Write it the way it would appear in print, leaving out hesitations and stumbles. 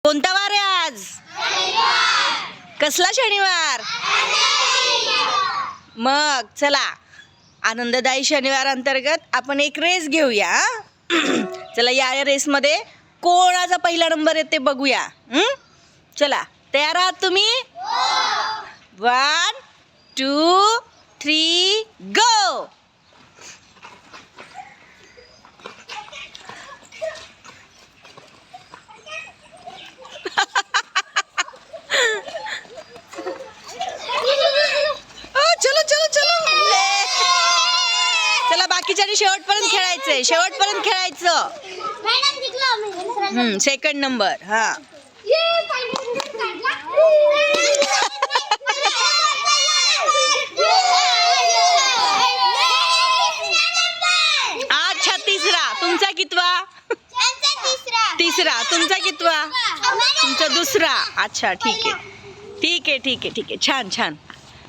कोणता वार आहे आज? कसला शनिवार? मग चला, आनंददायी शनिवार अंतर्गत आपण एक रेस घेऊया. चला, या रेसमध्ये कोणाचा पहिला नंबर येते बघूया. चला, तयार आहात तुम्ही? 1 2 3 गो. चलो चलो चलो. चला, बाकीच्यानी शेवटपर्यंत खेळायचंय, शेवटपर्यंत खेळायचं. Second number. हा, अच्छा, तिसरा. तुमचा कितवा? तिसरा. तुमचा कितवा? तुमचा दुसरा. अच्छा, ठीक आहे, ठीक आहे, ठीक आहे, ठीक आहे. छान छान.